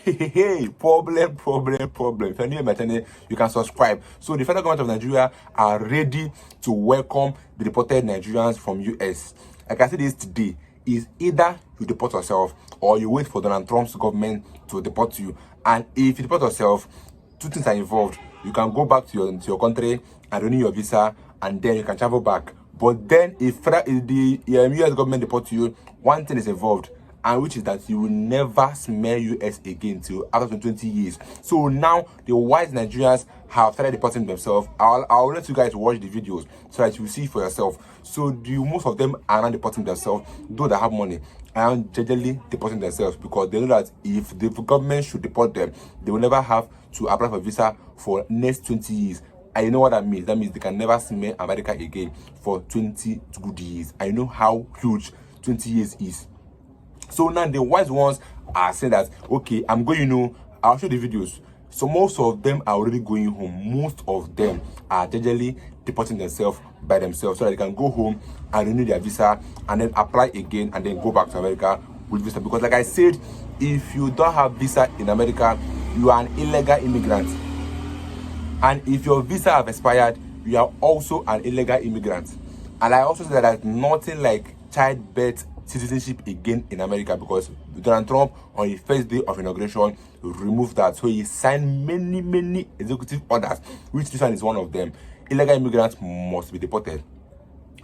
Hey, problem. If you're new to my channel, you can subscribe. So the federal government of Nigeria are ready to welcome the deported Nigerians from US. Like I said this today, is either you deport yourself or you wait for Donald Trump's government to deport you. And if you deport yourself, two things are involved. You can go back to your country and renew your visa, and then you can travel back. But then if the US government deport you, one thing is involved, and which is that you will never smell US again till after 20 years. So now the wise Nigerians have started deporting themselves. I'll let you guys watch the videos so that you see for yourself. So most of them are not deporting themselves, though they have money, and generally deporting themselves because they know that if the government should deport them, they will never have to apply for visa for next 20 years. And you know what that means? That means they can never smell America again for 20 good years. I know how huge 20 years is. So now the wise ones are saying that, okay, I'm going, I'll show the videos. So most of them are already going home. Most of them are generally deporting themselves by themselves so that they can go home and renew their visa and then apply again and then go back to America with visa. Because like I said, if you don't have visa in America, you are an illegal immigrant. And if your visa have expired, you are also an illegal immigrant. And I also said that there's nothing like childbirth citizenship again in America, because Donald Trump on his first day of inauguration removed that. So he signed many executive orders, which this one is one of them. Illegal immigrants must be deported.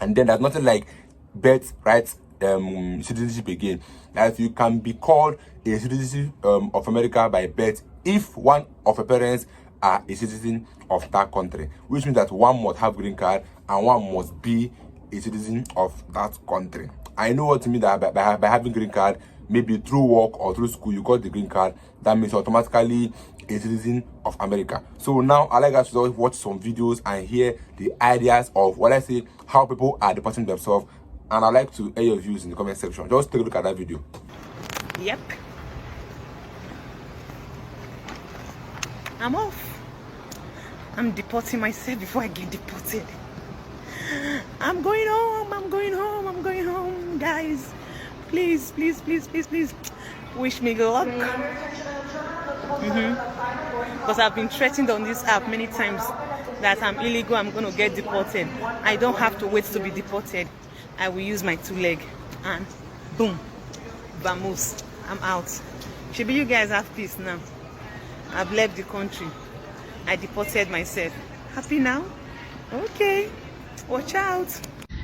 And then there's nothing like birth rights citizenship again. That you can be called a citizen of America by birth if one of your parents are a citizen of that country, which means that one must have green card and one must be a citizen of that country. I know what you mean that by having green card, maybe through work or through school, you got the green card. That means you're automatically a citizen of America. So now I like us to watch some videos and hear the ideas of what I say, how people are deporting themselves. And I'd like to hear your views in the comment section. Just take a look at that video. Yep. I'm off. I'm deporting myself before I get deported. I'm going home, guys. Please wish me good luck. Because I've been threatened on this app many times that I'm illegal, I'm going to get deported. I don't have to wait to be deported. I will use my two leg and boom, vamos, I'm out. Should you guys have peace now. I've left the country. I deported myself. Happy now? Okay. Watch out.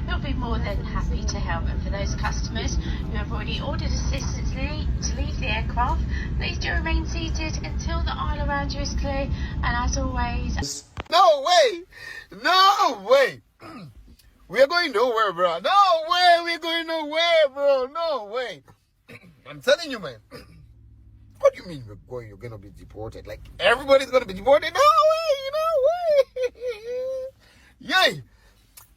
We'll be more than happy to help, and for those customers who have already ordered assistance to leave the aircraft, please do remain seated until the aisle around you is clear, and as always... No way! We're going nowhere, bro. No way, we're going nowhere, bro. No way. I'm telling you, man. What do you mean you're gonna be deported? Like, everybody's gonna be deported? No way! Yay!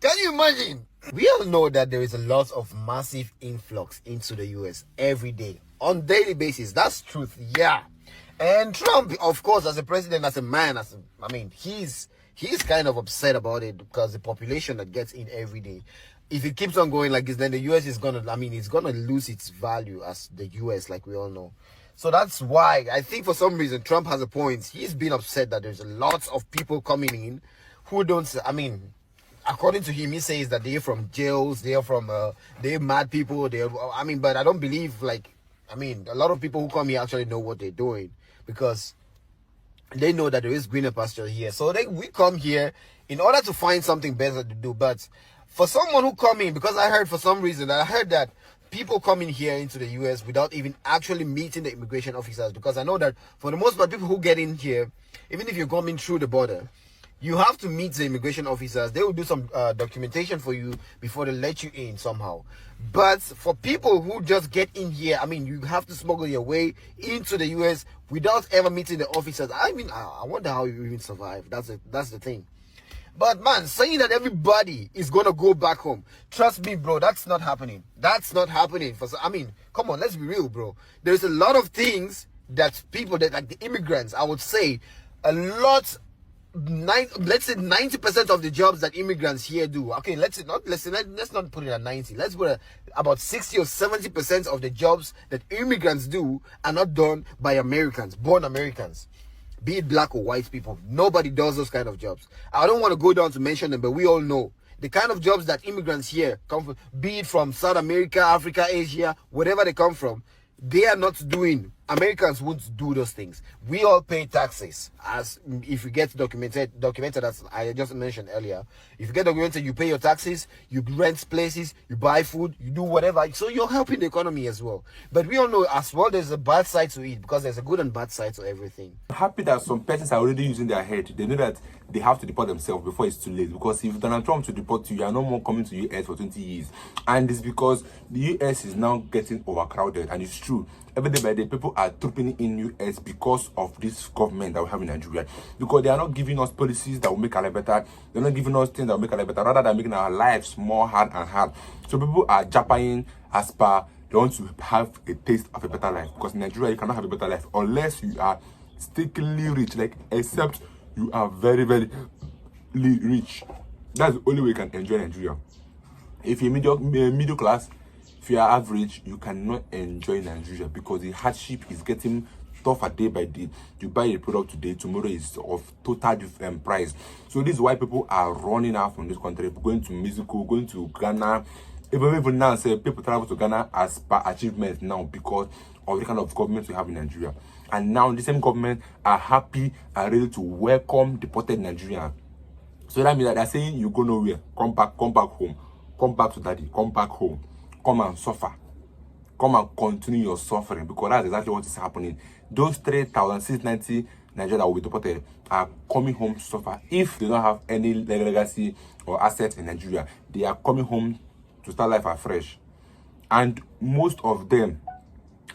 Can you imagine? We all know that there is a lot of massive influx into the US every day, on daily basis. That's truth, yeah. And Trump, of course, as a president, as a man, he's kind of upset about it because the population that gets in every day. If it keeps on going like this, then the US is it's gonna lose its value as the US, like we all know. So that's why I think for some reason Trump has a point. He's been upset that there's a lot of people coming in who don't, according to him, he says that they're from jails, they're mad people, but I don't believe, a lot of people who come here actually know what they're doing, because they know that there is greener pasture here. So we come here in order to find something better to do. But for someone who come in, because I heard that people coming here into the US without even actually meeting the immigration officers, because I know that for the most part, people who get in here, even if you're coming through the border, you have to meet the immigration officers. They will do some documentation for you before they let you in somehow. But for people who just get in here, you have to smuggle your way into the US without ever meeting the officers. I wonder how you even survive. That's the thing. But man, saying that everybody is gonna go back home, trust me, bro, that's not happening. That's not happening. Come on, let's be real, bro. There's a lot of things that people that, like the immigrants, I would say, a lot let's say 90% of the jobs that immigrants here do. Okay, let's not put it at 90. Let's put it about 60 or 70% of the jobs that immigrants do are not done by Americans, born Americans. Be it black or white people. Nobody does those kind of jobs. I don't want to go down to mention them, but we all know the kind of jobs that immigrants here come from, be it from South America, Africa, Asia, wherever they come from, they are not doing. Americans won't do those things. We all pay taxes, as if you get documented as I just mentioned earlier. If you get documented, you pay your taxes, you rent places, you buy food, you do whatever. So you're helping the economy as well. But we all know as well there's a bad side to it, because there's a good and bad side to everything. I'm happy that some persons are already using their head. They know that they have to deport themselves before it's too late. Because if Donald Trump to deport you, you are no more coming to US for 20 years. And it's because the US is now getting overcrowded. And it's true. Every day by day, people are trooping in US because of this government that we have in Nigeria. Because they are not giving us policies that will make our life better. They're not giving us things that will make our life better. Rather than making our lives more hard and hard. So people are japping as per they want to have a taste of a better life. Because in Nigeria, you cannot have a better life unless you are stickily rich. Like, except you are very, very rich. That's the only way you can enjoy Nigeria. If you're middle class, if you are average, you cannot enjoy Nigeria because the hardship is getting tougher day by day. You buy a product today, tomorrow is of total different price. So this is why people are running out from this country, going to Mexico, going to Ghana. Even now, say people travel to Ghana as per achievement now because of the kind of government we have in Nigeria. And now the same government are happy and ready to welcome deported Nigerians. So that means that they're saying you go nowhere, come back home, come back to daddy, come back home. Come and suffer. Come and continue your suffering, because that's exactly what is happening. Those 3,690 Nigerians that will be deported are coming home to suffer. If they don't have any legacy or assets in Nigeria, they are coming home to start life afresh. And most of them,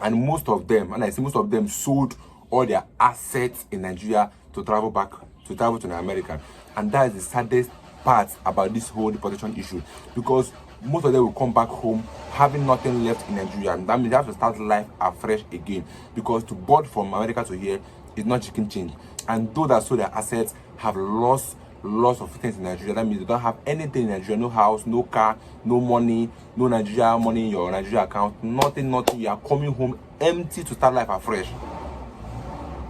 and I say most of them sold all their assets in Nigeria to travel to America. And that is the saddest part about this whole deportation issue, because most of them will come back home having nothing left in Nigeria, and that means they have to start life afresh again, because to board from America to here is not chicken change. And those that sold their assets have lost of things in Nigeria. That means they don't have anything in Nigeria, no house, no car, no money, no Nigeria money in your Nigeria account, nothing. You are coming home empty to start life afresh.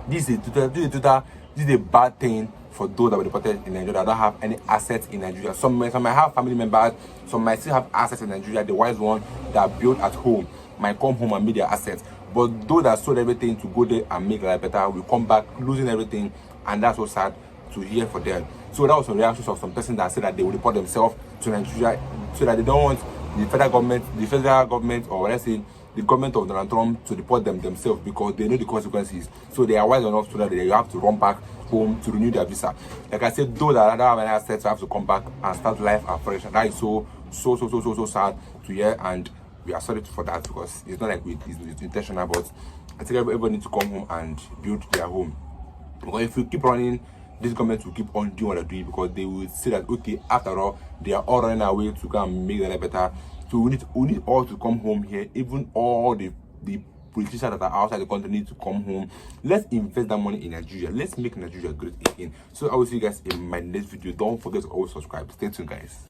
This is a bad thing for those that were deported in Nigeria that don't have any assets in Nigeria. Some might have family members, some might still have assets in Nigeria. The wise one that built at home might come home and meet their assets. But those that sold everything to go there and make life better will come back losing everything, and that's so sad to hear for them. So that was some reactions of some person that said that they will report themselves to Nigeria so that they don't want the federal government, or let's say the government of Donald Trump to deport them themselves, because they know the consequences. So they are wise enough so that they have to run back home to renew their visa. Like I said, those that don't have any assets have to come back and start life afresh. And that is so sad to hear, and we are sorry for that, because it's not like it's intentional, but I think everybody needs to come home and build their home. Because if we keep running, this government will keep on doing what they're doing, because they will say that, okay, after all, they are all running away to go and make their life better. So we need all to come home here. Even all the politicians that are outside the country need to come home. Let's invest that money in Nigeria. Let's make Nigeria great again. So I will see you guys in my next video. Don't forget to always subscribe. Stay tuned, guys.